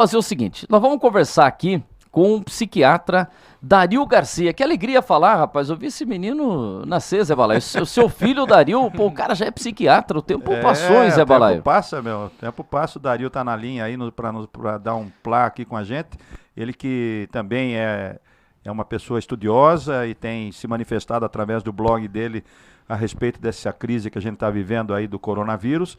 Fazer o seguinte, nós vamos conversar aqui com o psiquiatra Dario Garcia. Que alegria falar, rapaz. Eu vi esse menino nascer, Zé Balaio. O seu filho, Dario, pô, o cara já é psiquiatra. O tempo passou, hein, O Zé tempo Balaio? passa, meu. O tempo passa. O Dario tá na linha aí pra dar um plá aqui com a gente. Ele que também é uma pessoa estudiosa e tem se manifestado através do blog dele a respeito dessa crise que a gente está vivendo aí do coronavírus.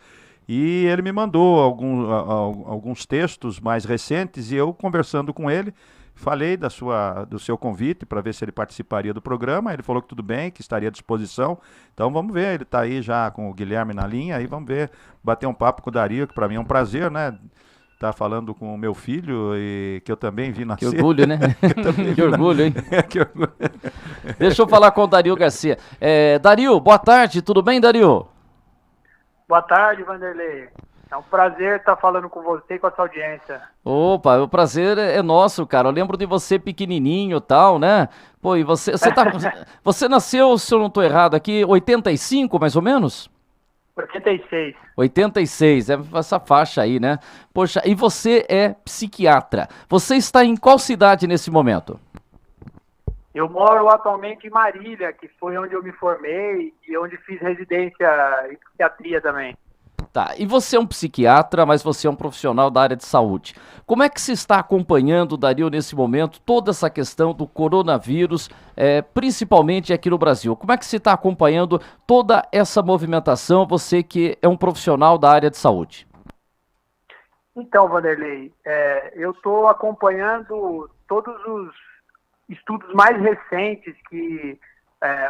E ele me mandou alguns textos mais recentes e eu, conversando com ele, falei do seu convite para ver se ele participaria do programa. Ele falou que tudo bem, que estaria à disposição. Então vamos ver, ele está aí já com o Guilherme na linha, aí vamos ver, bater um papo com o Dario, que para mim é um prazer, né? Tá falando com o meu filho e que eu também vi Que nascer. orgulho, né? Que eu também Que vi orgulho, hein? que orgulho. Deixa eu falar com o Dario Garcia. Dario, boa tarde, tudo bem, Dario? Boa tarde, Vanderlei. É um prazer estar falando com você e com a sua audiência. Opa, o prazer é nosso, cara. Eu lembro de você pequenininho e tal, né? Pô, e você nasceu, se eu não tô errado aqui, 85, mais ou menos? 86. 86, é essa faixa aí, né? Poxa, e você é psiquiatra. Você está em qual cidade nesse momento? Eu moro atualmente em Marília, que foi onde eu me formei e onde fiz residência em psiquiatria também. Tá, e você é um psiquiatra, mas você é um profissional da área de saúde. Como é que se está acompanhando, Dario, nesse momento, toda essa questão do coronavírus, principalmente aqui no Brasil? Como é que se está acompanhando toda essa movimentação, você que é um profissional da área de saúde? Então, Vanderlei, eu estou acompanhando todos os estudos mais recentes que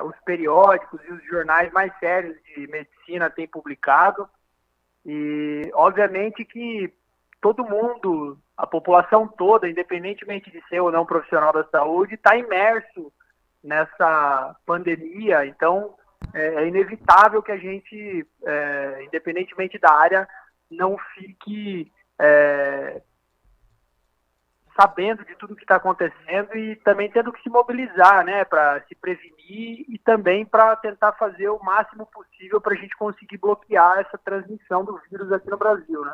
os periódicos e os jornais mais sérios de medicina têm publicado. E, obviamente, que todo mundo, a população toda, independentemente de ser ou não profissional da saúde, está imerso nessa pandemia. Então, é inevitável que a gente, independentemente da área, não fique sabendo de tudo que está acontecendo e também tendo que se mobilizar, né, para se prevenir e também para tentar fazer o máximo possível para a gente conseguir bloquear essa transmissão do vírus aqui no Brasil, né?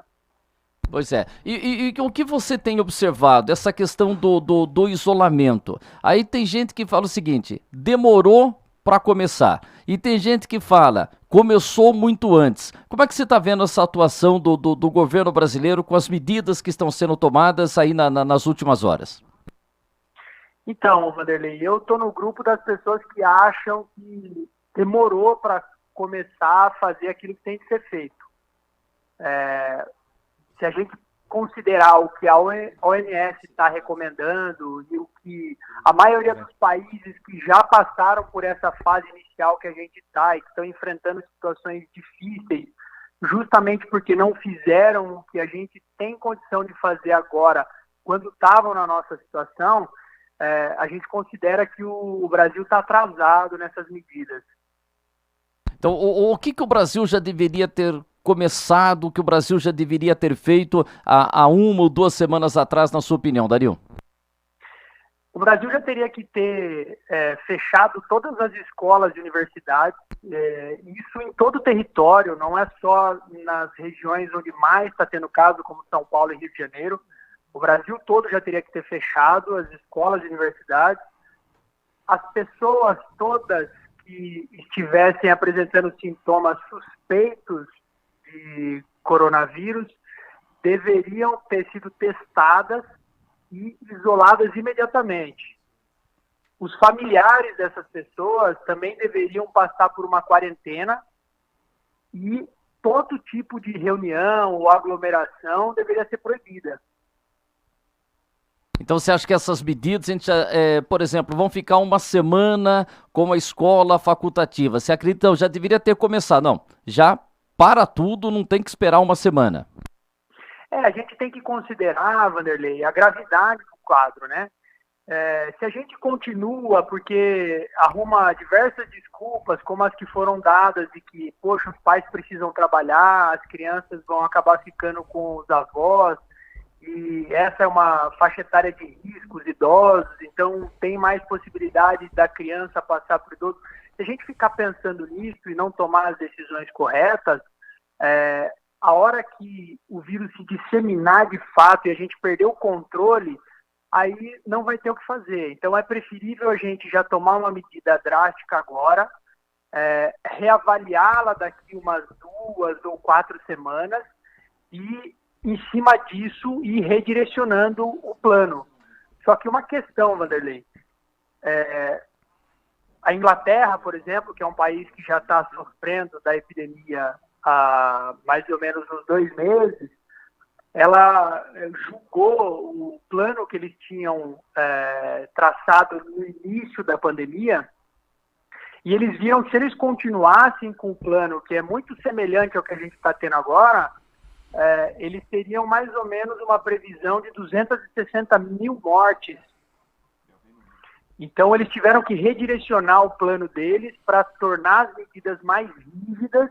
Pois é. E o que você tem observado, essa questão do isolamento? Aí tem gente que fala o seguinte, demorou para começar. E tem gente que fala, começou muito antes. Como é que você está vendo essa atuação do governo brasileiro com as medidas que estão sendo tomadas aí nas últimas horas? Então, Vanderlei, eu estou no grupo das pessoas que acham que demorou para começar a fazer aquilo que tem que ser feito. Se a gente considerar o que a OMS está recomendando e o que a maioria dos países que já passaram por essa fase inicial que a gente está e que estão enfrentando situações difíceis, justamente porque não fizeram o que a gente tem condição de fazer agora, quando estavam na nossa situação, a gente considera que o Brasil está atrasado nessas medidas. Então, o que o Brasil já deveria ter começado, o que o Brasil já deveria ter feito há 1 ou 2 semanas atrás, na sua opinião, Dario? O Brasil já teria que ter fechado todas as escolas e universidades, isso em todo o território, não é só nas regiões onde mais está tendo caso, como São Paulo e Rio de Janeiro. O Brasil todo já teria que ter fechado as escolas e universidades. As pessoas todas que estivessem apresentando sintomas suspeitos de coronavírus deveriam ter sido testadas e isoladas imediatamente. Os familiares dessas pessoas também deveriam passar por uma quarentena e todo tipo de reunião ou aglomeração deveria ser proibida. Então você acha que essas medidas, a gente, por exemplo, vão ficar 1 semana com a escola facultativa? Você acredita que já deveria ter começado? Não, já para tudo, não tem que esperar 1 semana. A gente tem que considerar, Vanderlei, a gravidade do quadro, né? Se a gente continua, porque arruma diversas desculpas, como as que foram dadas de que, poxa, os pais precisam trabalhar, as crianças vão acabar ficando com os avós, e essa é uma faixa etária de risco, os idosos, então tem mais possibilidade da criança passar por idoso. Se a gente ficar pensando nisso e não tomar as decisões corretas, a hora que o vírus se disseminar de fato e a gente perder o controle, aí não vai ter o que fazer. Então é preferível a gente já tomar uma medida drástica agora, reavaliá-la daqui umas 2 ou 4 semanas e, em cima disso, ir redirecionando o plano. Só que uma questão, Vanderlei, a Inglaterra, por exemplo, que é um país que já está sofrendo da epidemia há mais ou menos uns 2 meses, ela julgou o plano que eles tinham traçado no início da pandemia, e eles viram que se eles continuassem com o plano, que é muito semelhante ao que a gente está tendo agora, eles teriam mais ou menos uma previsão de 260 mil mortes. Então, eles tiveram que redirecionar o plano deles para tornar as medidas mais rígidas,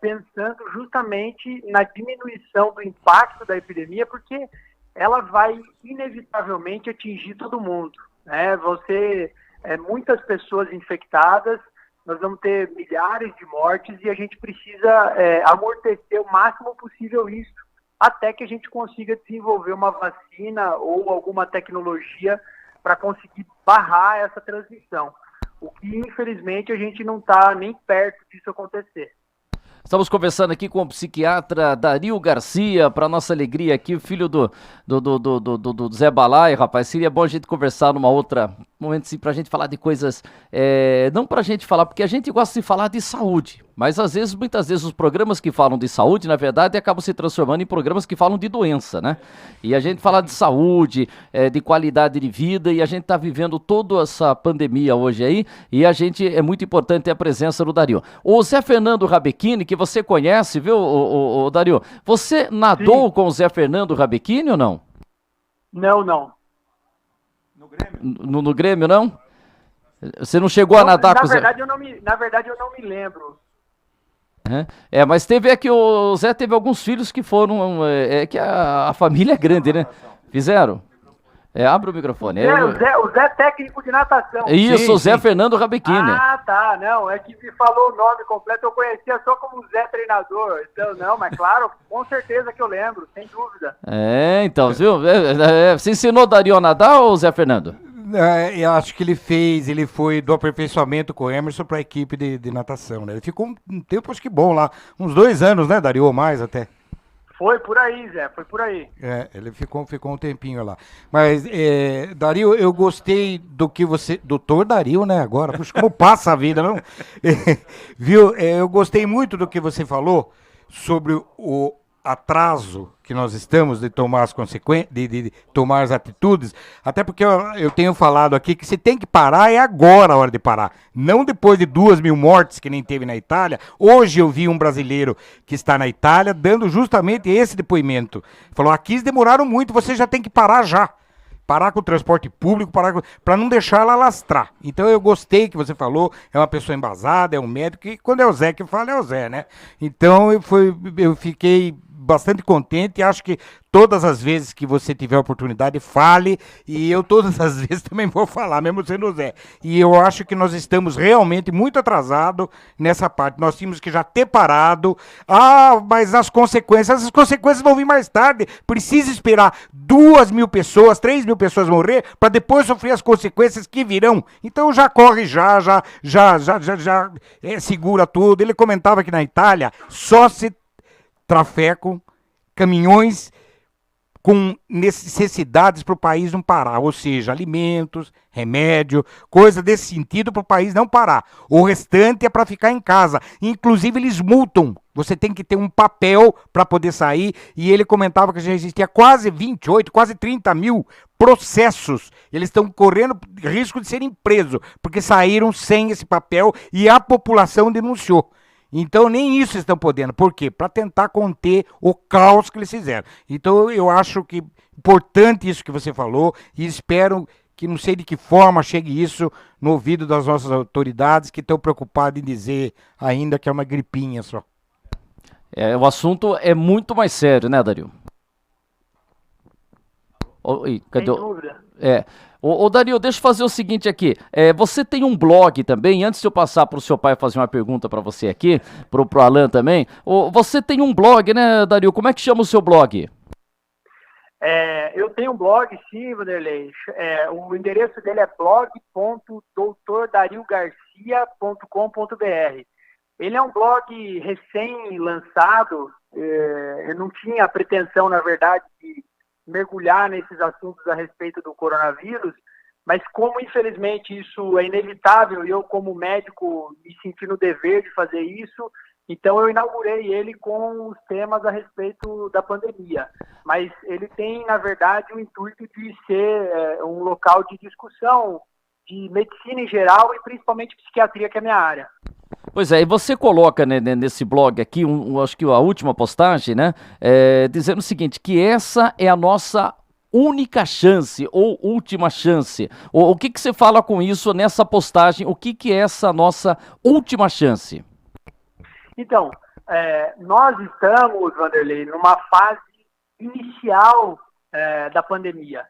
pensando justamente na diminuição do impacto da epidemia, porque ela vai inevitavelmente atingir todo mundo, né? Muitas pessoas infectadas, nós vamos ter milhares de mortes e a gente precisa amortecer o máximo possível isso, até que a gente consiga desenvolver uma vacina ou alguma tecnologia para conseguir barrar essa transmissão. O que, infelizmente, a gente não está nem perto disso acontecer. Estamos conversando aqui com o psiquiatra Dario Garcia, para nossa alegria aqui, o filho do Zé Balai, rapaz. Seria bom a gente conversar numa outra momento, sim, para a gente falar de coisas, não para a gente falar, porque a gente gosta de falar de saúde, mas muitas vezes os programas que falam de saúde, na verdade, acabam se transformando em programas que falam de doença, né? E a gente fala de saúde, de qualidade de vida, e a gente está vivendo toda essa pandemia hoje aí, e é muito importante ter a presença do Dario. O Zé Fernando Rabechini, que você conhece, viu, o Dario? Você nadou com o Zé Fernando Rabechini ou não? Não. No Grêmio? No Grêmio, não? Você não chegou a nadar com o Zé? Na verdade, eu não me lembro. Mas teve o Zé teve alguns filhos que foram, que a família é grande, né? Fizeram? Abre o microfone. O Zé é técnico de natação. Isso, o Zé Fernando Rabechini. Ah, tá, não, é que me falou o nome completo, eu conhecia só como Zé treinador, então não, mas claro, com certeza que eu lembro, sem dúvida. Então, viu? Você ensinou o Dario a nadar ou Zé Fernando? Eu acho que ele foi do aperfeiçoamento com o Emerson para a equipe de natação, né? Ele ficou um tempo, acho que bom lá, uns 2 anos, né, Dario, ou mais até. Foi por aí, Zé, foi por aí. Ele ficou um tempinho lá. Mas, Dario, eu gostei do que você... Doutor Dario, né, agora? Puxa, como passa a vida, não? Viu? Eu gostei muito do que você falou sobre o atraso que nós estamos de tomar as consequências, de tomar as atitudes, até porque eu tenho falado aqui que se tem que parar, é agora a hora de parar, não depois de 2.000 mortes que nem teve na Itália. Hoje eu vi um brasileiro que está na Itália dando justamente esse depoimento, falou, aqui demoraram muito, você já tem que parar já. Parar com o transporte público, para não deixar ela lastrar. Então eu gostei que você falou, é uma pessoa embasada, é um médico, e quando é o Zé que fala, é o Zé, né? Então eu fiquei bastante contente e acho que todas as vezes que você tiver oportunidade, fale, e eu todas as vezes também vou falar, mesmo sendo o Zé. E eu acho que nós estamos realmente muito atrasados nessa parte. Nós tínhamos que já ter parado. Mas as consequências vão vir mais tarde. Precisa esperar 2.000 pessoas, 3.000 pessoas morrer, para depois sofrer as consequências que virão. Então já corre, já segura tudo. Ele comentava que na Itália só se trafegam caminhões com necessidades para o país não parar, ou seja, alimentos, remédio, coisa desse sentido para o país não parar. O restante é para ficar em casa. Inclusive eles multam. Você tem que ter um papel para poder sair. E ele comentava que já existia quase 28, quase 30 mil processos. Eles estão correndo risco de serem presos, porque saíram sem esse papel e a população denunciou. Então nem isso estão podendo. Por quê? Para tentar conter o caos que eles fizeram. Então eu acho que importante isso que você falou e espero que não sei de que forma chegue isso no ouvido das nossas autoridades que estão preocupadas em dizer ainda que é uma gripinha só. O assunto é muito mais sério, né, Dario? Cadê Sem o... dúvida. Ô Dario, deixa eu fazer o seguinte aqui. Você tem um blog também, antes de eu passar para o seu pai fazer uma pergunta para você aqui, pro Alan também. Você tem um blog, né, Dario? Como é que chama o seu blog? Eu tenho um blog, sim, Vanderlei. O endereço dele é blog.doutordariogarcia.com.br. Ele é um blog recém-lançado. Eu não tinha a pretensão, na verdade, de mergulhar nesses assuntos a respeito do coronavírus, mas como, infelizmente, isso é inevitável e eu, como médico, me senti no dever de fazer isso, então eu inaugurei ele com os temas a respeito da pandemia. Mas ele tem, na verdade, o intuito de ser um local de discussão de medicina em geral e principalmente psiquiatria, que é a minha área. Pois é, e você coloca, né, nesse blog aqui, acho que a última postagem, né, dizendo o seguinte, que essa é a nossa única chance ou última chance. O que você fala com isso nessa postagem? O que é essa nossa última chance? Então, nós estamos, Vanderlei, numa fase inicial da pandemia.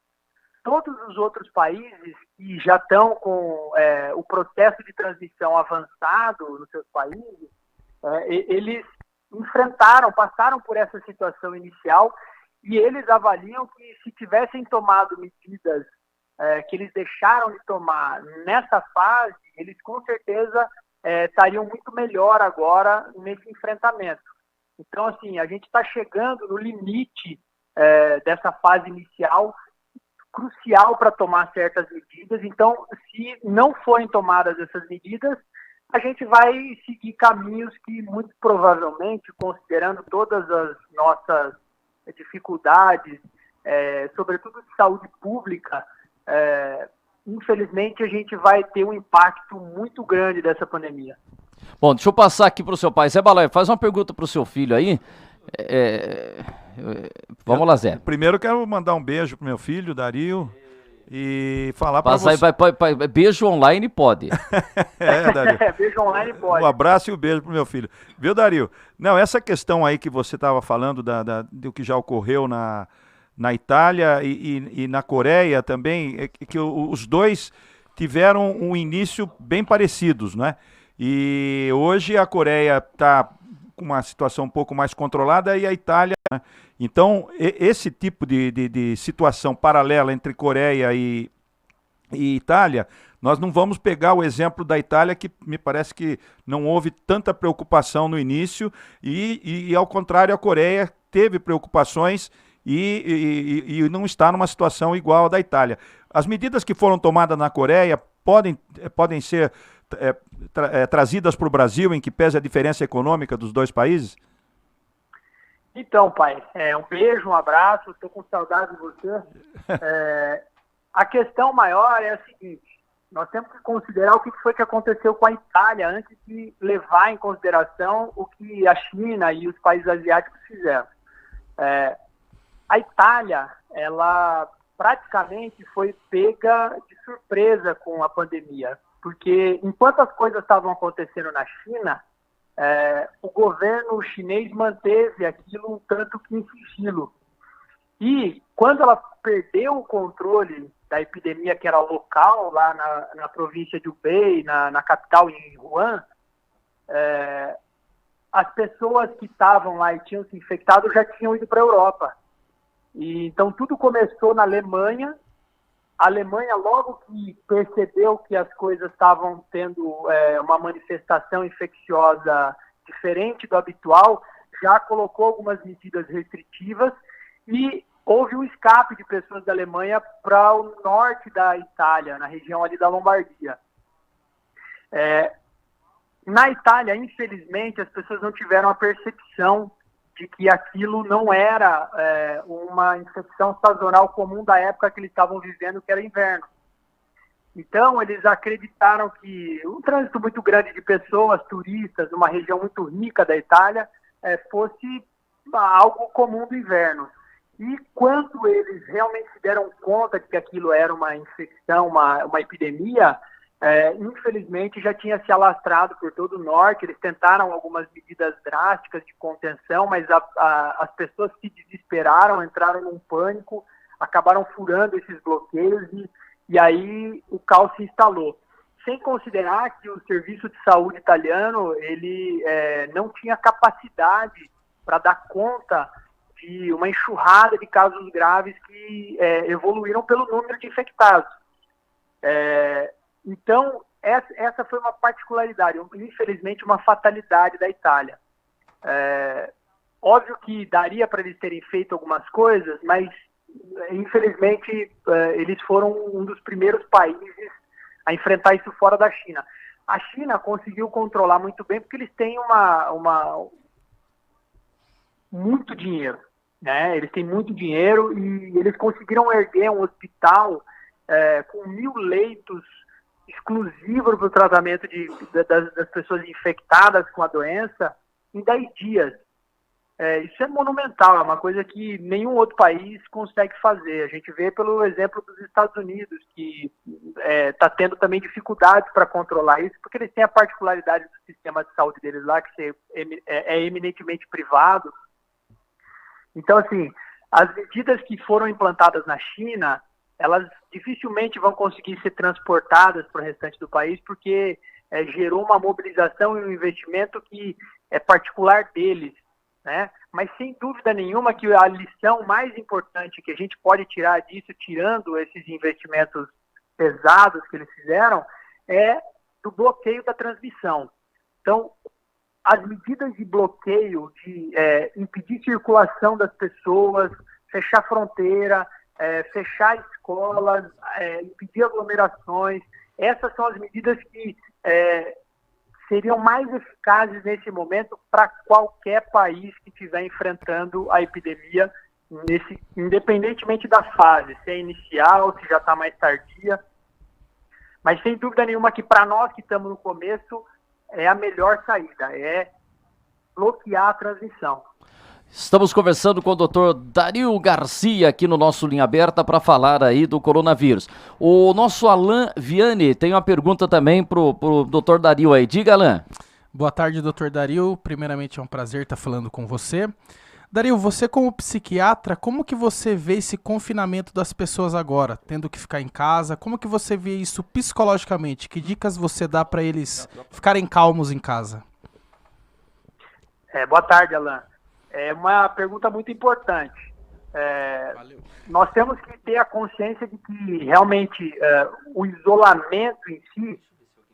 Todos os outros países que já estão com o processo de transmissão avançado nos seus países, eles passaram por essa situação inicial e eles avaliam que se tivessem tomado medidas que eles deixaram de tomar nessa fase, eles com certeza estariam muito melhor agora nesse enfrentamento. Então, assim, a gente está chegando no limite dessa fase inicial, crucial para tomar certas medidas. Então, se não forem tomadas essas medidas, a gente vai seguir caminhos que, muito provavelmente, considerando todas as nossas dificuldades, sobretudo de saúde pública, infelizmente, a gente vai ter um impacto muito grande dessa pandemia. Bom, deixa eu passar aqui para o seu pai. Zé Balai, faz uma pergunta para o seu filho aí. Vamos lá, Zé. Primeiro, quero mandar um beijo pro meu filho, Dario, e falar para você... Beijo online pode. Dario. Beijo online pode. Um abraço e um beijo pro meu filho. Viu, Dario? Não, essa questão aí que você estava falando do que já ocorreu na Itália e na Coreia também, que os dois tiveram um início bem parecidos, né? E hoje a Coreia está com uma situação um pouco mais controlada e a Itália, né? Então, esse tipo de situação paralela entre Coreia e Itália, nós não vamos pegar o exemplo da Itália, que me parece que não houve tanta preocupação no início, e ao contrário, a Coreia teve preocupações e não está numa situação igual à da Itália. As medidas que foram tomadas na Coreia podem ser trazidas para o Brasil, em que pese a diferença econômica dos dois países? Então, pai, um beijo, um abraço, estou com saudade de você. A questão maior é a seguinte: nós temos que considerar o que foi que aconteceu com a Itália antes de levar em consideração o que a China e os países asiáticos fizeram. A Itália, ela praticamente foi pega de surpresa com a pandemia, porque enquanto as coisas estavam acontecendo na China, o governo chinês manteve aquilo um tanto que em sigilo. E quando ela perdeu o controle da epidemia, que era local, lá na província de Hubei, na capital, em Wuhan, as pessoas que estavam lá e tinham se infectado já tinham ido para a Europa. E, então tudo começou na Alemanha. A Alemanha, logo que percebeu que as coisas estavam tendo uma manifestação infecciosa diferente do habitual, já colocou algumas medidas restritivas e houve um escape de pessoas da Alemanha para o norte da Itália, na região ali da Lombardia. Na Itália, infelizmente, as pessoas não tiveram a percepção de que aquilo não era uma infecção sazonal comum da época que eles estavam vivendo, que era inverno. Então, eles acreditaram que um trânsito muito grande de pessoas, turistas, numa região muito rica da Itália, fosse algo comum do inverno. E quando eles realmente se deram conta de que aquilo era uma infecção, uma epidemia, infelizmente já tinha se alastrado por todo o norte. Eles tentaram algumas medidas drásticas de contenção, mas as pessoas se desesperaram, entraram num pânico. acabaram furando esses bloqueios e aí o caos se instalou. Sem considerar que o serviço de saúde italiano ele não tinha capacidade para dar conta de uma enxurrada de casos graves que evoluíram pelo número de infectados. Então, essa foi uma particularidade, infelizmente uma fatalidade da Itália. Óbvio que daria para eles terem feito algumas coisas, mas infelizmente eles foram um dos primeiros países a enfrentar isso fora da China. A China conseguiu controlar muito bem porque eles têm muito dinheiro, né? Eles têm muito dinheiro e eles conseguiram erguer um hospital com 1.000 leitos exclusivos para o tratamento das pessoas infectadas com a doença em 10 dias. Isso é monumental, é uma coisa que nenhum outro país consegue fazer. A gente vê pelo exemplo dos Estados Unidos, que está tendo também dificuldades para controlar isso, porque eles têm a particularidade do sistema de saúde deles lá, que é eminentemente privado. Então, assim, as medidas que foram implantadas na China, elas dificilmente vão conseguir ser transportadas para o restante do país, porque gerou uma mobilização e um investimento que é particular deles, né? Mas sem dúvida nenhuma que a lição mais importante que a gente pode tirar disso, tirando esses investimentos pesados que eles fizeram, é do bloqueio da transmissão. Então, as medidas de bloqueio, de impedir circulação das pessoas, fechar fronteira, fechar escolas, impedir aglomerações, essas são as medidas que seriam mais eficazes nesse momento para qualquer país que estiver enfrentando a epidemia, independentemente da fase, se é inicial, se já está mais tardia. Mas sem dúvida nenhuma que para nós que estamos no começo, é a melhor saída, é bloquear a transmissão. Estamos conversando com o Dr. Dario Garcia aqui no nosso Linha Aberta para falar aí do coronavírus. O nosso Alan Vianney tem uma pergunta também pro Dr. Dario aí. Diga, Alan. Boa tarde, Dr. Dario. Primeiramente é um prazer estar falando com você. Dario, você como psiquiatra, como que você vê esse confinamento das pessoas agora, tendo que ficar em casa? Como que você vê isso psicologicamente? Que dicas você dá para eles ficarem calmos em casa? Boa tarde, Alan. É uma pergunta muito importante. Nós temos que ter a consciência de que realmente o isolamento em si,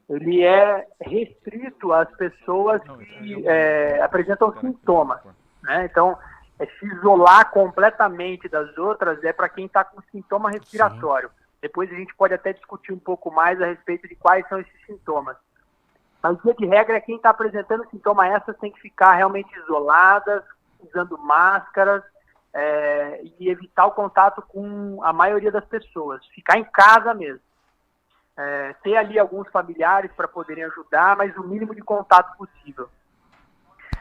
ele é restrito às pessoas que apresentam sintomas, né? Então, se isolar completamente das outras é para quem está com sintoma respiratório. Sim. Depois a gente pode até discutir um pouco mais a respeito de quais são esses sintomas. Mas, via de regra, quem está apresentando sintoma essas tem que ficar realmente isoladas, usando máscaras e evitar o contato com a maioria das pessoas. Ficar em casa mesmo. Ter ali alguns familiares para poderem ajudar, mas o mínimo de contato possível.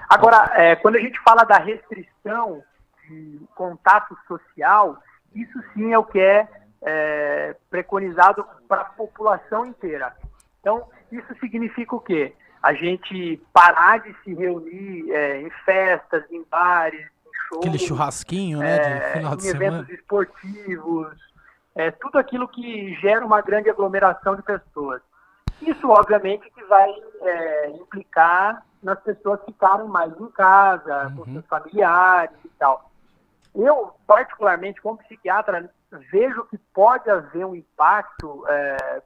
Agora, quando a gente fala da restrição de contato social, isso sim é o que é preconizado para a população inteira. Então, isso significa o quê? A gente parar de se reunir em festas, em bares, em shows. Aquele churrasquinho, né, de final de semana. Eventos esportivos, tudo aquilo que gera uma grande aglomeração de pessoas. Isso, obviamente, que vai implicar nas pessoas ficarem mais em casa, com seus familiares e tal. Eu, particularmente, como psiquiatra, vejo que pode haver um impacto,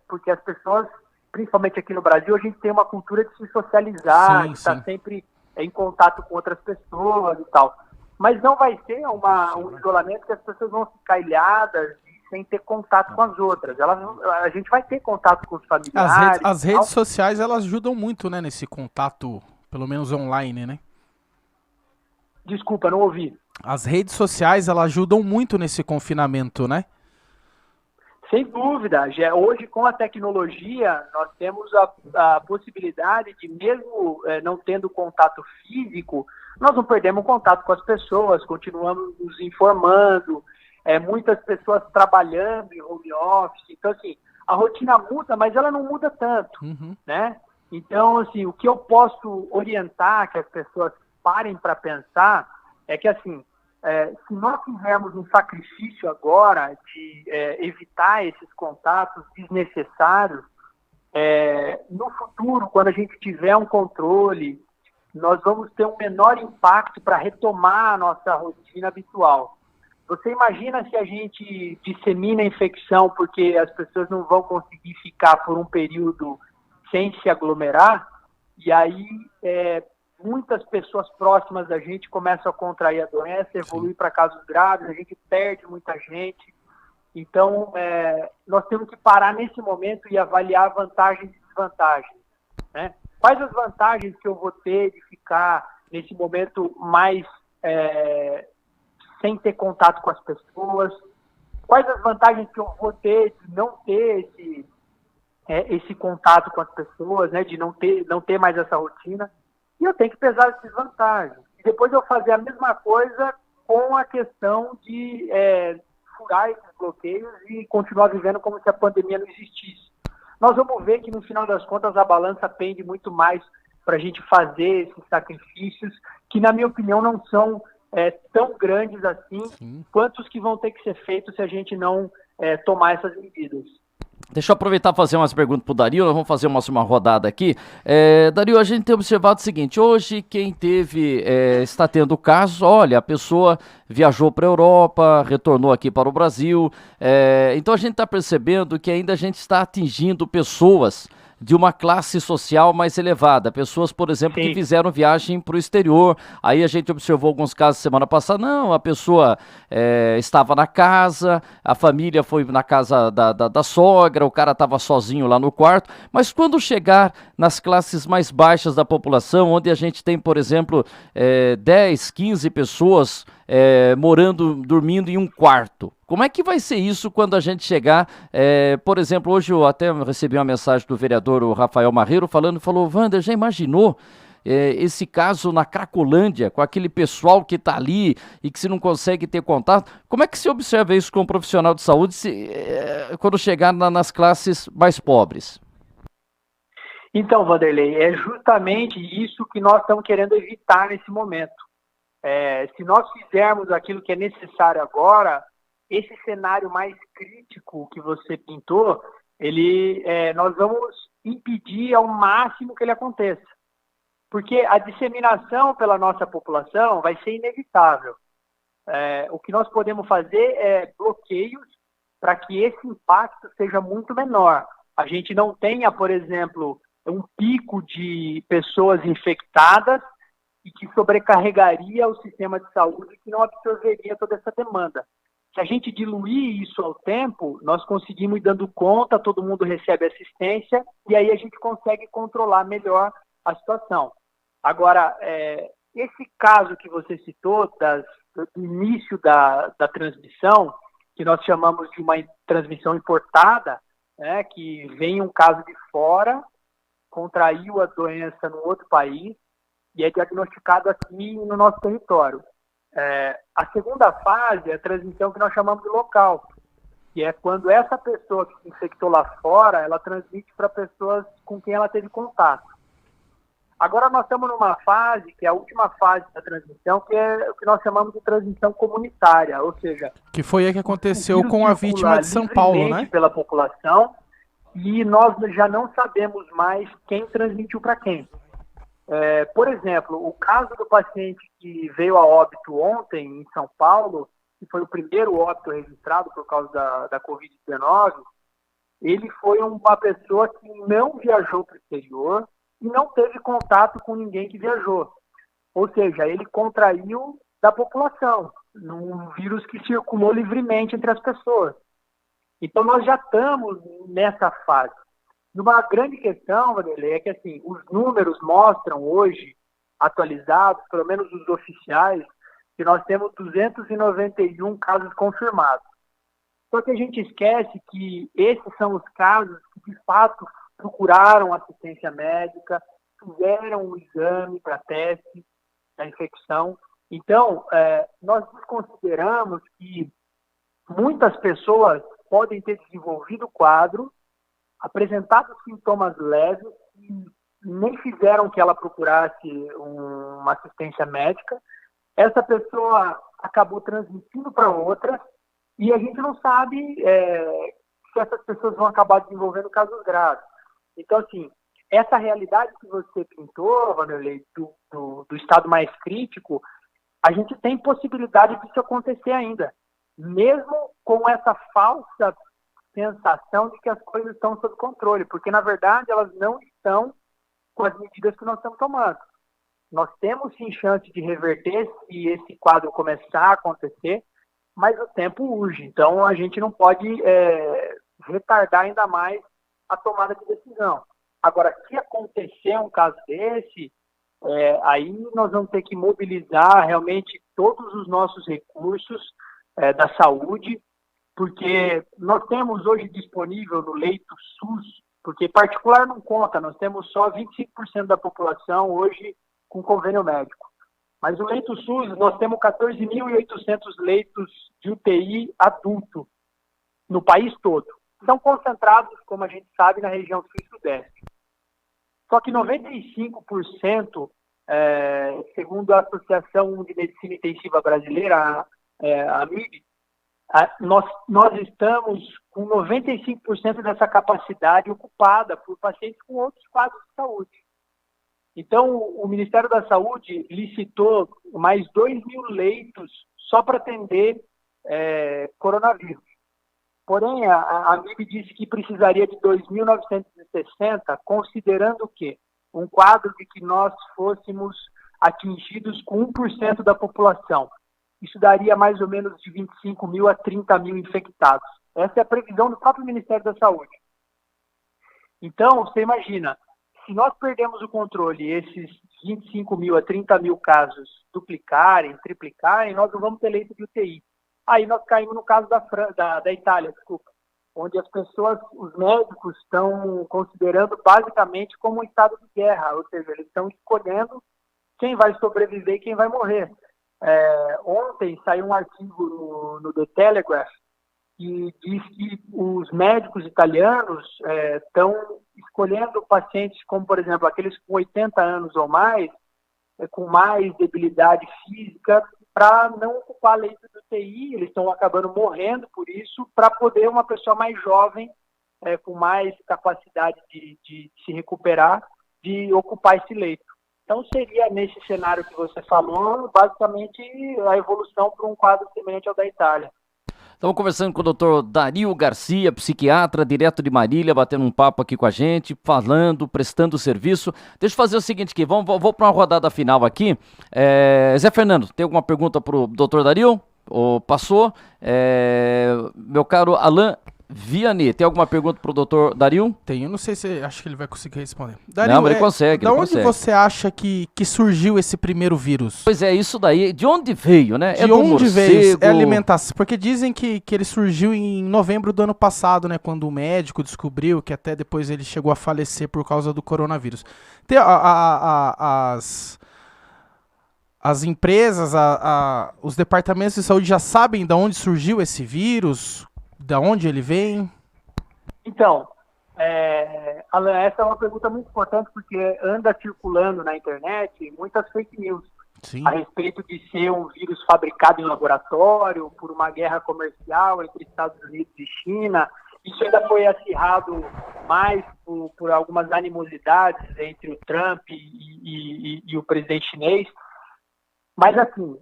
porque as pessoas, principalmente aqui no Brasil, a gente tem uma cultura de se socializar, de estar sempre em contato com outras pessoas e tal. Mas não vai ser um isolamento que as pessoas vão ficar ilhadas sem ter contato com as outras. A gente vai ter contato com os familiares. As redes sociais, elas ajudam muito, né, nesse contato, pelo menos online, né? Desculpa, não ouvi. As redes sociais, elas ajudam muito nesse confinamento, né? Sem dúvida. Hoje, com a tecnologia, nós temos a possibilidade de, mesmo não tendo contato físico, nós não perdemos contato com as pessoas, continuamos nos informando, muitas pessoas trabalhando em home office. Então, assim, a rotina muda, mas ela não muda tanto, né? Então, assim, o que eu posso orientar que as pessoas parem para pensar é que, assim, se nós fizermos um sacrifício agora de evitar esses contatos desnecessários, no futuro, quando a gente tiver um controle, nós vamos ter um menor impacto para retomar a nossa rotina habitual. Você imagina se a gente dissemina a infecção porque as pessoas não vão conseguir ficar por um período sem se aglomerar, e aí muitas pessoas próximas da gente começam a contrair a doença, evolui para casos graves, a gente perde muita gente. Então, nós temos que parar nesse momento e avaliar vantagens e desvantagens, né? Quais as vantagens que eu vou ter de ficar nesse momento mais sem ter contato com as pessoas? Quais as vantagens que eu vou ter de não ter esse contato com as pessoas, né? De não ter mais essa rotina? E eu tenho que pesar as desvantagens. E depois eu fazer a mesma coisa com a questão de furar esses bloqueios e continuar vivendo como se a pandemia não existisse. Nós vamos ver que, no final das contas, a balança pende muito mais para a gente fazer esses sacrifícios, que, na minha opinião, não são tão grandes assim, quanto os que vão ter que ser feitos se a gente não tomar essas medidas. Deixa eu aproveitar e fazer umas perguntas pro Dario, nós vamos fazer uma rodada aqui. Dario, a gente tem observado o seguinte, hoje quem está tendo casos, olha, a pessoa viajou para a Europa, retornou aqui para o Brasil, então a gente está percebendo que ainda a gente está atingindo pessoas de uma classe social mais elevada, pessoas, por exemplo, que fizeram viagem para o exterior, aí a gente observou alguns casos semana passada, não, a pessoa estava na casa, a família foi na casa da sogra, o cara estava sozinho lá no quarto, mas quando chegar nas classes mais baixas da população, onde a gente tem, por exemplo, 10, 15 pessoas dormindo em um quarto, como é que vai ser isso quando a gente chegar, por exemplo, hoje eu até recebi uma mensagem do vereador o Rafael Marreiro falou, Wander, já imaginou esse caso na Cracolândia, com aquele pessoal que está ali e que se não consegue ter contato? Como é que se observa isso como profissional de saúde quando chegar nas classes mais pobres? Então, Vanderlei, é justamente isso que nós estamos querendo evitar nesse momento. Se nós fizermos aquilo que é necessário agora, esse cenário mais crítico que você pintou, nós vamos impedir ao máximo que ele aconteça. Porque a disseminação pela nossa população vai ser inevitável. O que nós podemos fazer é bloqueios para que esse impacto seja muito menor. A gente não tenha, por exemplo, um pico de pessoas infectadas e que sobrecarregaria o sistema de saúde, que não absorveria toda essa demanda. Se a gente diluir isso ao tempo, nós conseguimos ir dando conta, todo mundo recebe assistência, e aí a gente consegue controlar melhor a situação. Agora, esse caso que você citou, do início da transmissão, que nós chamamos de uma transmissão importada, que vem um caso de fora, contraiu a doença no outro país, e é diagnosticado aqui no nosso território. A segunda fase é a transmissão que nós chamamos de local, que é quando essa pessoa que se infectou lá fora, ela transmite para pessoas com quem ela teve contato. Agora nós estamos numa fase, que é a última fase da transmissão, que é o que nós chamamos de transmissão comunitária, ou seja... Que foi a que aconteceu com a vítima de São Paulo, né? Pela população, e nós já não sabemos mais quem transmitiu para quem. Por exemplo, o caso do paciente que veio a óbito ontem em São Paulo, que foi o primeiro óbito registrado por causa da Covid-19, ele foi uma pessoa que não viajou para o exterior e não teve contato com ninguém que viajou. Ou seja, ele contraiu da população, num vírus que circulou livremente entre as pessoas. Então, nós já estamos nessa fase. Uma grande questão, Vanderlei, é que assim, os números mostram hoje, atualizados, pelo menos os oficiais, que nós temos 291 casos confirmados. Só que a gente esquece que esses são os casos que, de fato, procuraram assistência médica, fizeram um exame para teste da infecção. Então, nós desconsideramos que muitas pessoas podem ter desenvolvido o quadro, apresentado sintomas leves e nem fizeram que ela procurasse uma assistência médica. Essa pessoa acabou transmitindo para outras, e a gente não sabe se essas pessoas vão acabar desenvolvendo casos graves. Então, assim, essa realidade que você pintou, Vanderlei, do estado mais crítico, a gente tem possibilidade disso acontecer ainda, mesmo com essa falsa sensação de que as coisas estão sob controle, porque, na verdade, elas não estão com as medidas que nós estamos tomando. Nós temos, sim, chance de reverter se esse quadro começar a acontecer, mas o tempo urge. Então, a gente não pode retardar ainda mais a tomada de decisão. Agora, se acontecer um caso desse, aí nós vamos ter que mobilizar realmente todos os nossos recursos da saúde, porque nós temos hoje disponível no leito SUS, porque particular não conta, nós temos só 25% da população hoje com convênio médico. Mas o leito SUS, nós temos 14.800 leitos de UTI adulto no país todo. São concentrados, como a gente sabe, na região sul e sudeste. Só que 95%, segundo a Associação de Medicina Intensiva Brasileira, a AMIB, nós estamos com 95% dessa capacidade ocupada por pacientes com outros quadros de saúde. Então, o Ministério da Saúde licitou mais 2.000 leitos só para atender coronavírus. Porém, a AMIB disse que precisaria de 2.960, considerando que um quadro de que nós fôssemos atingidos com 1% da população. Isso daria mais ou menos de 25 mil a 30 mil infectados. Essa é a previsão do próprio Ministério da Saúde. Então, você imagina, se nós perdemos o controle e esses 25 mil a 30 mil casos duplicarem, triplicarem, nós não vamos ter leito de UTI. Aí nós caímos no caso da Itália, onde as pessoas, os médicos estão considerando basicamente como um estado de guerra, ou seja, eles estão escolhendo quem vai sobreviver e quem vai morrer. Ontem saiu um artigo no The Telegraph que diz que os médicos italianos estão escolhendo pacientes como, por exemplo, aqueles com 80 anos ou mais, com mais debilidade física, para não ocupar leito de UTI, eles estão acabando morrendo por isso, para poder uma pessoa mais jovem, com mais capacidade de se recuperar, de ocupar esse leito. Então, seria nesse cenário que você falou, basicamente a evolução para um quadro semelhante ao da Itália. Estamos conversando com o Dr. Dario Garcia, psiquiatra, direto de Marília, batendo um papo aqui com a gente, falando, prestando serviço. Deixa eu fazer o seguinte aqui, vou para uma rodada final aqui. Zé Fernando, tem alguma pergunta para o Dr. Dario? Passou? Meu caro Alain Vianney, tem alguma pergunta para o Dr. Dario? Tenho, não sei se acho que ele vai conseguir responder. Dario, não, mas ele consegue. Da onde você acha que surgiu esse primeiro vírus? Pois é, isso daí, de onde veio, né? De onde veio? É alimentação, porque dizem que ele surgiu em novembro do ano passado, né? Quando o médico descobriu que até depois ele chegou a falecer por causa do coronavírus. Tem as empresas, os departamentos de saúde já sabem de onde surgiu esse vírus? Da onde ele vem? Então, Alan, essa é uma pergunta muito importante porque anda circulando na internet muitas fake news. Sim. A respeito de ser um vírus fabricado em laboratório por uma guerra comercial entre Estados Unidos e China. Isso ainda foi acirrado mais por algumas animosidades entre o Trump e o presidente chinês. Mas, assim,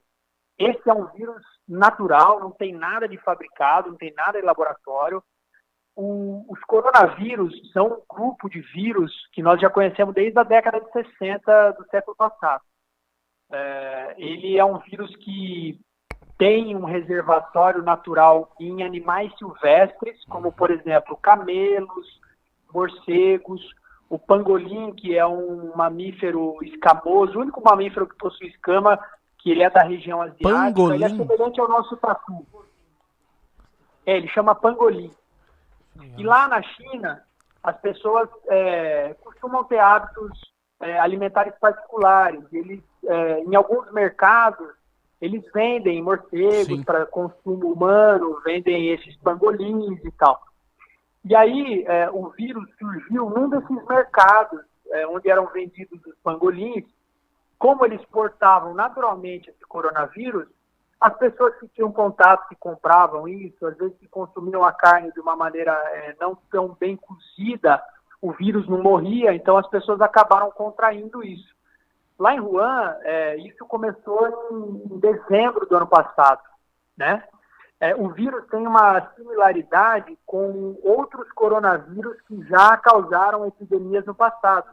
esse é um vírus natural, não tem nada de fabricado, não tem nada de laboratório. Os coronavírus são um grupo de vírus que nós já conhecemos desde a década de 60 do século passado. Ele é um vírus que tem um reservatório natural em animais silvestres, como, por exemplo, camelos, morcegos, o pangolim, que é um mamífero escamoso, o único mamífero que possui escama, que ele é da região asiática. Pangolim. Ele é semelhante ao nosso tatu. Ele chama pangolim. E lá na China, as pessoas costumam ter hábitos alimentares particulares. Eles, em alguns mercados, eles vendem morcegos para consumo humano, vendem esses pangolins e tal. E aí, o vírus surgiu num desses mercados, onde eram vendidos os pangolins. Como eles portavam naturalmente esse coronavírus, As pessoas que tinham contato, que compravam isso, às vezes que consumiam a carne de uma maneira não tão bem cozida, o vírus não morria, então as pessoas acabaram contraindo isso. Lá em Wuhan, isso começou em dezembro do ano passado, né? O vírus tem uma similaridade com outros coronavírus que já causaram epidemias no passado,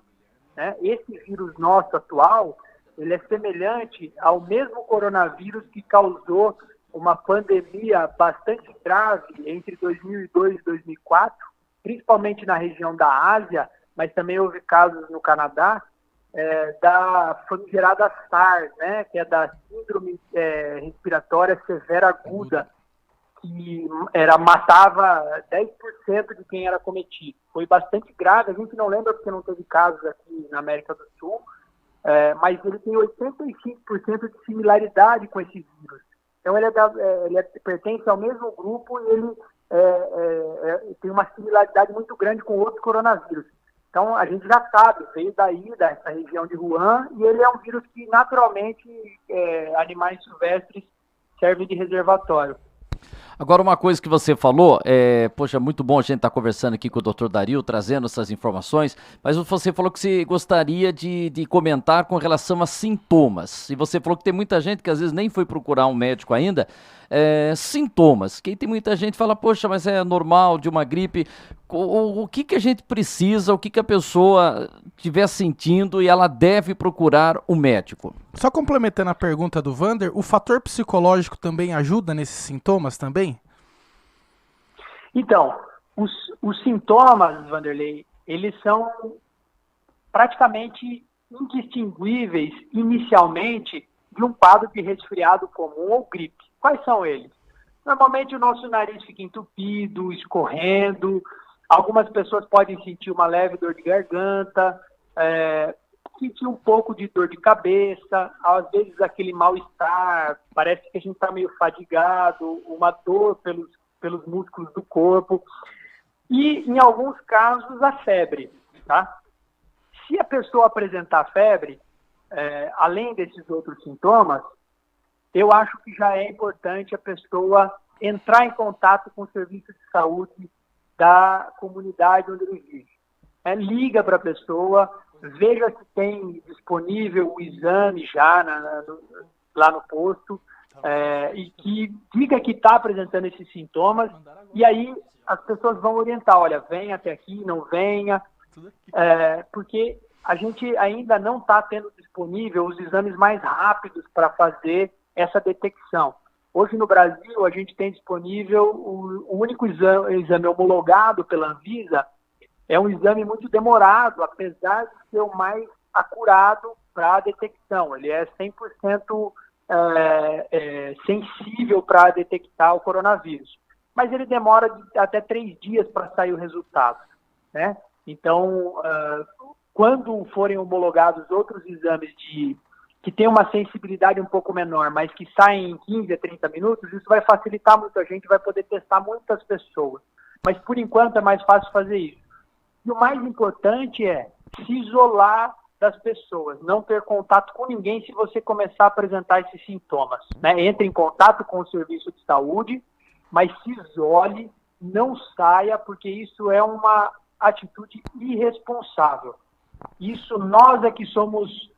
né? Esse vírus nosso atual, ele é semelhante ao mesmo coronavírus que causou uma pandemia bastante grave entre 2002 e 2004, principalmente na região da Ásia, mas também houve casos no Canadá, da famigerada SARS, né, que é da Síndrome Respiratória Severa Aguda, que matava 10% de quem era cometido. Foi bastante grave, a gente não lembra porque não teve casos aqui na América do Sul, mas ele tem 85% de similaridade com esse vírus. Então ele pertence ao mesmo grupo e ele tem uma similaridade muito grande com outros coronavírus. Então a gente já sabe, veio daí, dessa região de Wuhan, e ele é um vírus que naturalmente animais silvestres servem de reservatório. Agora, uma coisa que você falou, poxa, muito bom a gente estar conversando aqui com o Dr. Dario, trazendo essas informações, mas você falou que você gostaria de comentar com relação a sintomas. E você falou que tem muita gente que às vezes nem foi procurar um médico ainda. Sintomas, que tem muita gente que fala, poxa, mas é normal de uma gripe. O que a gente precisa, o que a pessoa estiver sentindo e ela deve procurar um médico? Só complementando a pergunta do Vander, o fator psicológico também ajuda nesses sintomas também? Então, os sintomas, Vanderlei, eles são praticamente indistinguíveis inicialmente de um quadro de resfriado comum ou gripe. Quais são eles? Normalmente o nosso nariz fica entupido, escorrendo, algumas pessoas podem sentir uma leve dor de garganta, sentir um pouco de dor de cabeça, às vezes aquele mal-estar, parece que a gente está meio fadigado, uma dor pelos músculos do corpo, e em alguns casos a febre, tá? Se a pessoa apresentar febre, além desses outros sintomas, eu acho que já é importante a pessoa entrar em contato com o serviço de saúde da comunidade onde ele vive. Liga para a pessoa, veja se tem disponível o exame já lá no posto, e que diga que está apresentando esses sintomas, e aí as pessoas vão orientar, olha, venha até aqui, não venha, porque a gente ainda não está tendo disponível os exames mais rápidos para fazer essa detecção. Hoje no Brasil a gente tem disponível o único exame homologado pela Anvisa, é um exame muito demorado, apesar de ser o mais acurado para a detecção. Ele é 100% sensível para detectar o coronavírus. Mas ele demora até 3 dias para sair o resultado, né? Então, quando forem homologados outros exames que tem uma sensibilidade um pouco menor, mas que saem em 15 a 30 minutos, isso vai facilitar muito a gente, vai poder testar muitas pessoas. Mas, por enquanto, é mais fácil fazer isso. E o mais importante é se isolar das pessoas, não ter contato com ninguém se você começar a apresentar esses sintomas, né? Entre em contato com o serviço de saúde, mas se isole, não saia, porque isso é uma atitude irresponsável. Isso nós é que somos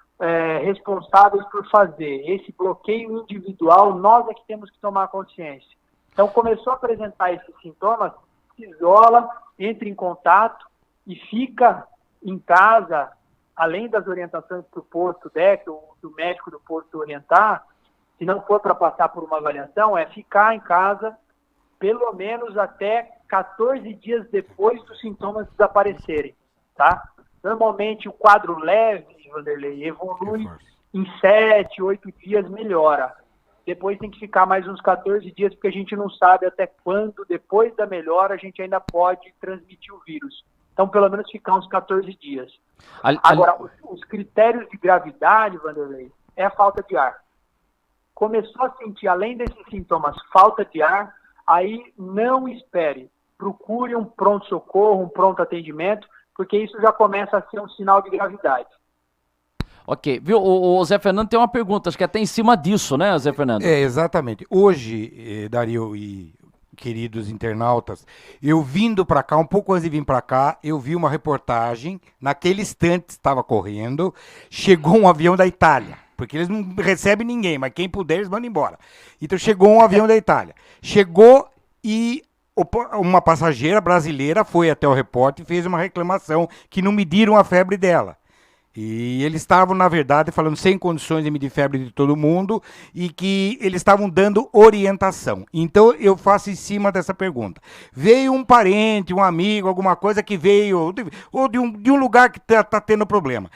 responsáveis por fazer. Esse bloqueio individual, nós é que temos que tomar consciência. Então, começou a apresentar esses sintomas, se isola, entra em contato e fica em casa, além das orientações que o posto der, que o médico do posto orientar, se não for para passar por uma avaliação, é ficar em casa pelo menos até 14 dias depois dos sintomas desaparecerem, tá? Normalmente o quadro leve, Vanderlei, evolui em 7, 8 dias, melhora. Depois tem que ficar mais uns 14 dias, porque a gente não sabe até quando, depois da melhora, a gente ainda pode transmitir o vírus. Então, pelo menos ficar uns 14 dias. Agora, os critérios de gravidade, Vanderlei, é a falta de ar. Começou a sentir, além desses sintomas, falta de ar, aí não espere. Procure um pronto-socorro, um pronto atendimento, porque isso já começa a ser um sinal de gravidade. Ok, viu? O Zé Fernando tem uma pergunta, acho que até em cima disso, né, Zé Fernando? Exatamente. Hoje, Dario e queridos internautas, eu vindo para cá, um pouco antes de vir para cá, eu vi uma reportagem, naquele instante estava correndo, chegou um avião da Itália, porque eles não recebem ninguém, mas quem puder eles mandam embora. Então chegou um avião da Itália. Chegou e uma passageira brasileira foi até o repórter e fez uma reclamação que não mediram a febre dela. E eles estavam, na verdade, falando sem condições de medir febre de todo mundo e que eles estavam dando orientação. Então, eu faço em cima dessa pergunta. Veio um parente, um amigo, alguma coisa que veio, ou de um lugar que está tendo problema.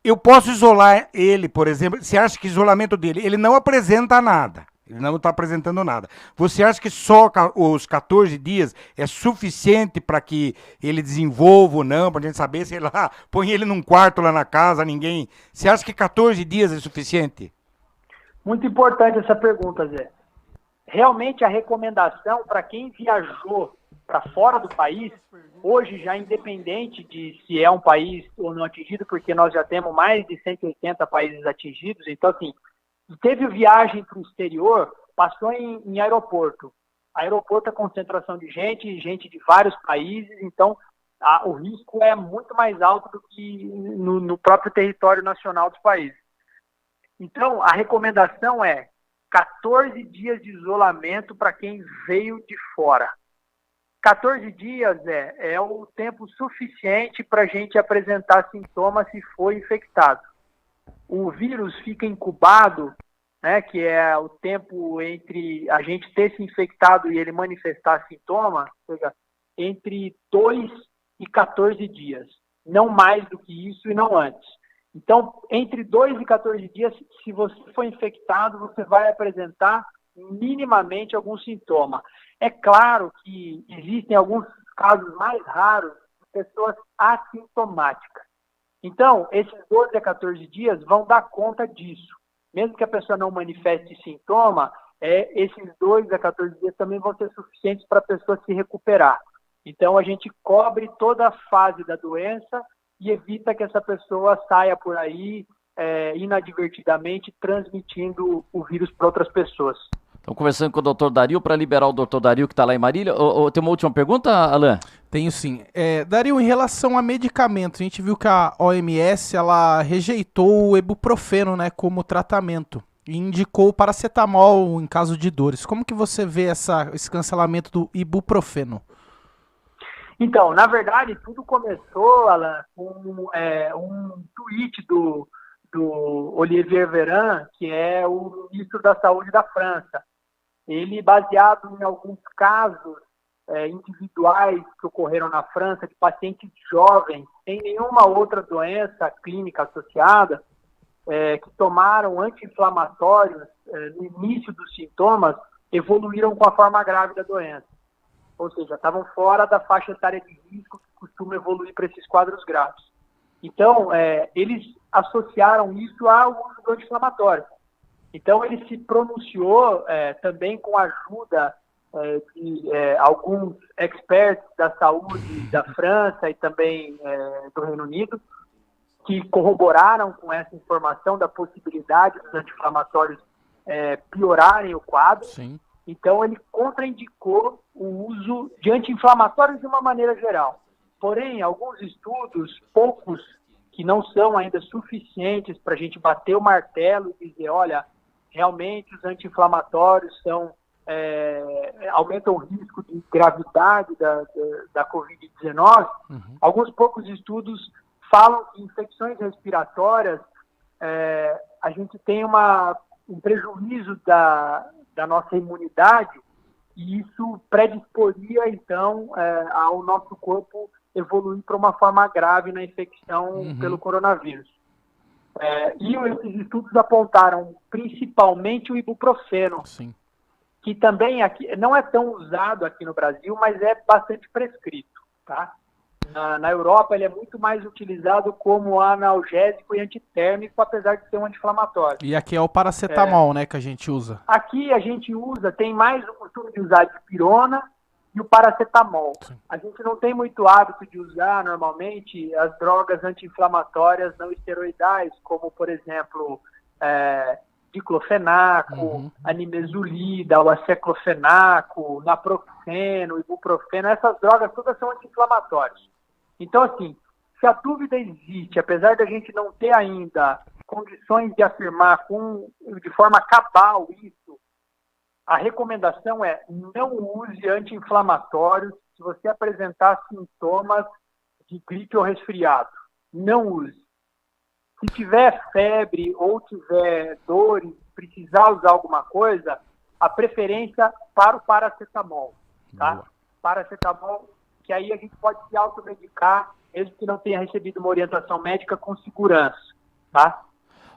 Eu posso isolar ele, por exemplo, você acha que o isolamento dele, ele não apresenta nada. Ele não está apresentando nada. Você acha que só os 14 dias é suficiente para que ele desenvolva ou não, para a gente saber, sei lá, põe ele num quarto lá na casa, ninguém... Você acha que 14 dias é suficiente? Muito importante essa pergunta, Zé. Realmente a recomendação para quem viajou para fora do país, hoje já independente de se é um país ou não atingido, porque nós já temos mais de 180 países atingidos, então assim, teve viagem para o exterior, passou em aeroporto. Aeroporto é concentração de gente de vários países, então o risco é muito mais alto do que no próprio território nacional dos países. Então, a recomendação é 14 dias de isolamento para quem veio de fora. 14 dias é o tempo suficiente para a gente apresentar sintomas se for infectado. O vírus fica incubado, né, que é o tempo entre a gente ter se infectado e ele manifestar sintoma, ou seja, entre 2 e 14 dias. Não mais do que isso e não antes. Então, entre 2 e 14 dias, se você for infectado, você vai apresentar minimamente algum sintoma. É claro que existem alguns casos mais raros de pessoas assintomáticas. Então, esses 12 a 14 dias vão dar conta disso. Mesmo que a pessoa não manifeste sintoma, esses 2 a 14 dias também vão ser suficientes para a pessoa se recuperar. Então, a gente cobre toda a fase da doença e evita que essa pessoa saia por aí inadvertidamente transmitindo o vírus para outras pessoas. Estamos conversando com o doutor Dario para liberar o doutor Dario que está lá em Marília. Tem uma última pergunta, Alan? Tenho sim. Dario, em relação a medicamentos, a gente viu que a OMS ela rejeitou o ibuprofeno, né, como tratamento e indicou o paracetamol em caso de dores. Como que você vê esse cancelamento do ibuprofeno? Então, na verdade, tudo começou, Alan, com um tweet do Olivier Véran, que é o ministro da Saúde da França. Ele, baseado em alguns casos individuais que ocorreram na França, de pacientes jovens, sem nenhuma outra doença clínica associada, que tomaram anti-inflamatórios no início dos sintomas, evoluíram com a forma grave da doença. Ou seja, estavam fora da faixa etária de risco que costuma evoluir para esses quadros graves. Então, eles associaram isso ao uso do anti-inflamatório. Então, ele se pronunciou também com a ajuda de alguns experts da saúde da França e também do Reino Unido, que corroboraram com essa informação da possibilidade dos anti-inflamatórios piorarem o quadro. Sim. Então, ele contraindicou o uso de anti-inflamatórios de uma maneira geral. Porém, alguns estudos, poucos, que não são ainda suficientes para a gente bater o martelo e dizer, olha, realmente os anti-inflamatórios aumentam o risco de gravidade da Covid-19. Alguns poucos estudos falam que infecções respiratórias, a gente tem um prejuízo da nossa imunidade e isso predisporia, então, ao nosso corpo evoluir para uma forma grave na infecção pelo coronavírus. E esses estudos apontaram principalmente o ibuprofeno, Sim. que também aqui não é tão usado aqui no Brasil, mas é bastante prescrito, tá? Na Europa ele é muito mais utilizado como analgésico e antitérmico, apesar de ser um anti-inflamatório. E aqui é o paracetamol, né, que a gente usa. Aqui a gente usa, tem mais o costume de usar dipirona e o paracetamol. A gente não tem muito hábito de usar, normalmente, as drogas anti-inflamatórias não esteroidais, como, por exemplo, diclofenaco, a nimesulida, o aceclofenaco, naproxeno, ibuprofeno, essas drogas todas são anti-inflamatórias. Então, assim, se a dúvida existe, apesar da gente não ter ainda condições de afirmar de forma cabal isso, a recomendação é não use anti-inflamatórios se você apresentar sintomas de gripe ou resfriado. Não use. Se tiver febre ou tiver dores, precisar usar alguma coisa, a preferência para o paracetamol, tá? Paracetamol, que aí a gente pode se automedicar, mesmo que não tenha recebido uma orientação médica, com segurança, tá?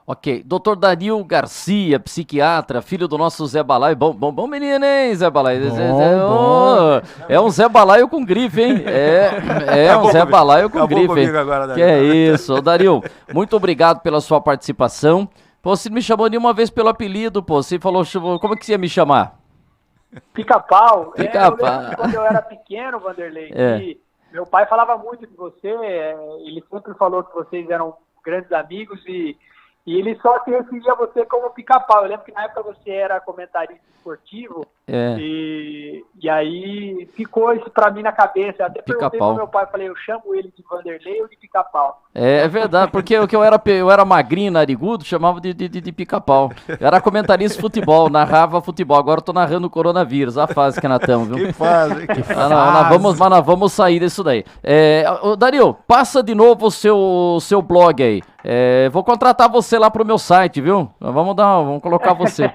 Ok. Doutor Dario Garcia, psiquiatra, filho do nosso Zé Balaio. Bom menino, hein, Zé Balaio? É um Zé Balaio com grife, hein? É um Zé Balaio com grife, hein? Agora, Que é isso. Ô, Dario, muito obrigado pela sua participação. Pô, você não me chamou nenhuma vez pelo apelido, pô. Você falou, como é que você ia me chamar? Pica-pau. Pica-pau. Eu lembro que quando eu era pequeno, Vanderlei, que meu pai falava muito de você, ele sempre falou que vocês eram grandes amigos e ele só se referia a você como Pica-Pau. Eu lembro que na época você era comentarista esportivo e aí ficou isso pra mim na cabeça. Eu até perguntei pro meu pai, falei, eu chamo ele de Vanderlei ou de Pica-Pau? É verdade, porque eu era magrinho, narigudo, chamava de Pica-Pau. Eu era comentarista de futebol, narrava futebol. Agora eu tô narrando o coronavírus, a fase que nós estamos, viu? Que fase, que mas nós vamos sair disso daí. Dario, passa de novo o seu blog aí. Vou contratar você lá pro meu site, viu? Vamos colocar você.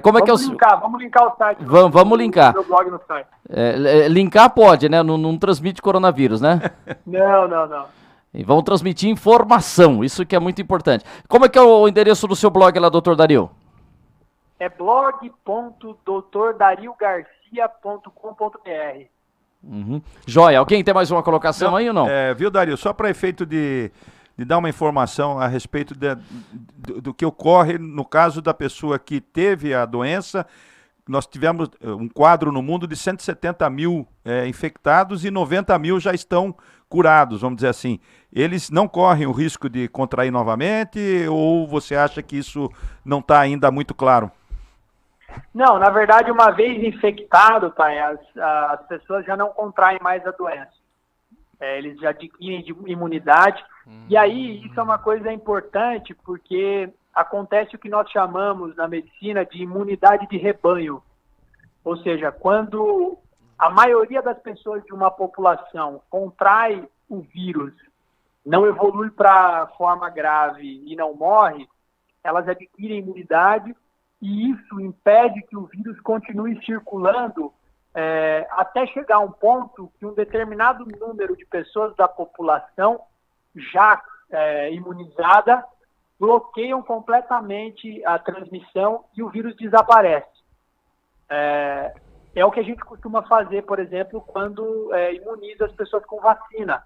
Como é que é o... Vamos linkar o site. Vamos linkar. Meu blog no site. Linkar pode, né? Não transmite coronavírus, né? Não. E vamos transmitir informação, isso que é muito importante. Como é que é o endereço do seu blog lá, doutor Dario? É blog.doutordariogarcia.com.br. Joia, alguém tem mais uma colocação aí ou não? Viu, Dario? Só para efeito de dar uma informação a respeito do que ocorre no caso da pessoa que teve a doença. Nós tivemos um quadro no mundo de 170 mil infectados e 90 mil já estão curados, vamos dizer assim. Eles não correm o risco de contrair novamente ou você acha que isso não está ainda muito claro? Não, na verdade, uma vez infectado, as pessoas já não contraem mais a doença. Eles já adquirem de imunidade. E aí, isso é uma coisa importante, porque acontece o que nós chamamos na medicina de imunidade de rebanho. Ou seja, quando a maioria das pessoas de uma população contrai o vírus, não evolui para forma grave e não morre, elas adquirem imunidade e isso impede que o vírus continue circulando até chegar a um ponto que um determinado número de pessoas da população já imunizada bloqueiam completamente a transmissão e o vírus desaparece. É o que a gente costuma fazer, por exemplo, quando imuniza as pessoas com vacina.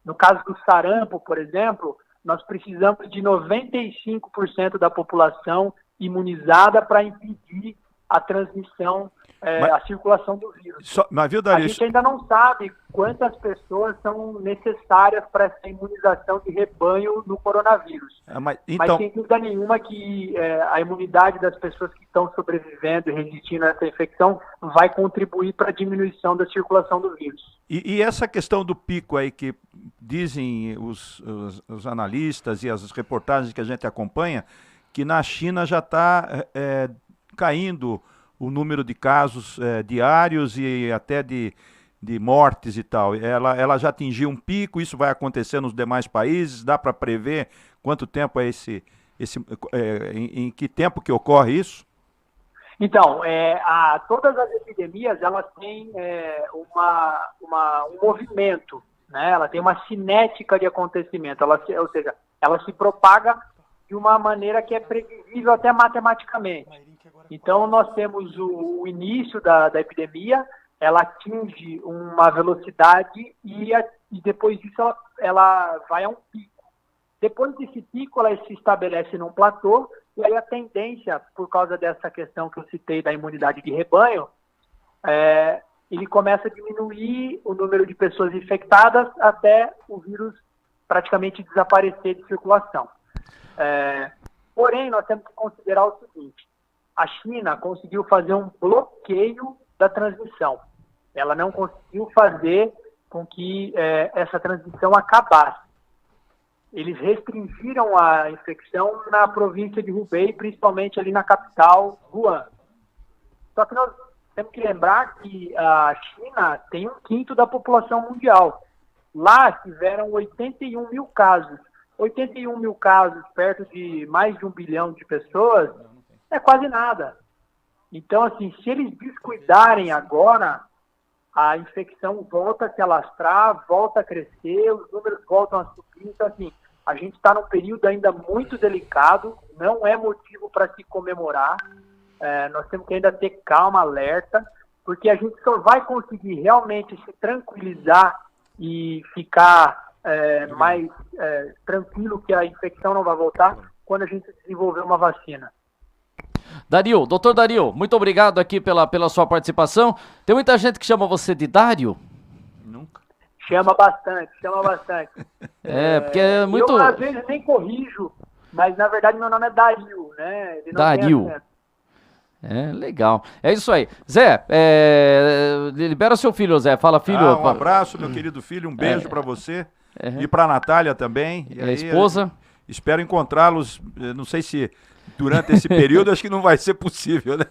No caso do sarampo, por exemplo, nós precisamos de 95% da população imunizada para impedir a transmissão, a circulação do vírus. Mas, viu, Dario, a gente ainda não sabe quantas pessoas são necessárias para essa imunização de rebanho no coronavírus. Mas sem dúvida nenhuma que a imunidade das pessoas que estão sobrevivendo e resistindo a essa infecção vai contribuir para a diminuição da circulação do vírus. E essa questão do pico aí que dizem os analistas e as reportagens que a gente acompanha, que na China já está caindo o número de casos diários e até de mortes e tal. Ela já atingiu um pico, isso vai acontecer nos demais países, dá para prever quanto tempo é em que tempo que ocorre isso? Então, todas as epidemias, elas têm um movimento, né? Ela tem uma cinética de acontecimento, ou seja, ela se propaga de uma maneira que é previsível até matematicamente. Então, nós temos o início da epidemia, ela atinge uma velocidade e depois disso ela vai a um pico. Depois desse pico, ela se estabelece num platô, e aí a tendência, por causa dessa questão que eu citei da imunidade de rebanho, ele começa a diminuir o número de pessoas infectadas até o vírus praticamente desaparecer de circulação. Porém, nós temos que considerar o seguinte: a China conseguiu fazer um bloqueio da transmissão. Ela não conseguiu fazer com que essa transmissão acabasse. Eles restringiram a infecção na província de Hubei, principalmente ali na capital, Wuhan. Só que nós temos que lembrar que a China tem 1/5 da população mundial. Lá tiveram 81 mil casos. 81 mil casos perto de mais de 1 bilhão de pessoas é quase nada. Então, assim, se eles descuidarem agora, a infecção volta a se alastrar, volta a crescer, os números voltam a subir. Então, assim, a gente está num período ainda muito delicado, não é motivo para se comemorar. Nós temos que ainda ter calma, alerta, porque a gente só vai conseguir realmente se tranquilizar e ficar mais tranquilo que a infecção não vai voltar quando a gente desenvolver uma vacina. Dario, doutor Dario, muito obrigado aqui pela sua participação. Tem muita gente que chama você de Dario? Nunca. Chama bastante. Porque é muito... Eu, às vezes, nem corrijo, mas, na verdade, meu nome é Dario, né? Ele não Dario. tem acento. Legal. É isso aí. Zé, libera seu filho, Zé. Fala, filho. Um abraço, meu querido filho, um beijo para você e para a Natália também. E a esposa. Espero encontrá-los, não sei se durante esse período, acho que não vai ser possível, né?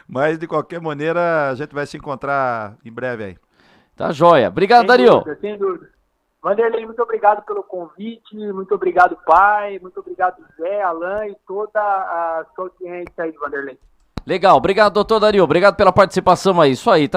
Mas, de qualquer maneira, a gente vai se encontrar em breve aí. Tá joia. Obrigado, Dario. Sem dúvida. Vanderlei, muito obrigado pelo convite, muito obrigado, pai, muito obrigado, Zé, Alain e toda a sua audiência aí, Vanderlei. Legal. Obrigado, doutor Dario. Obrigado pela participação aí. Isso aí.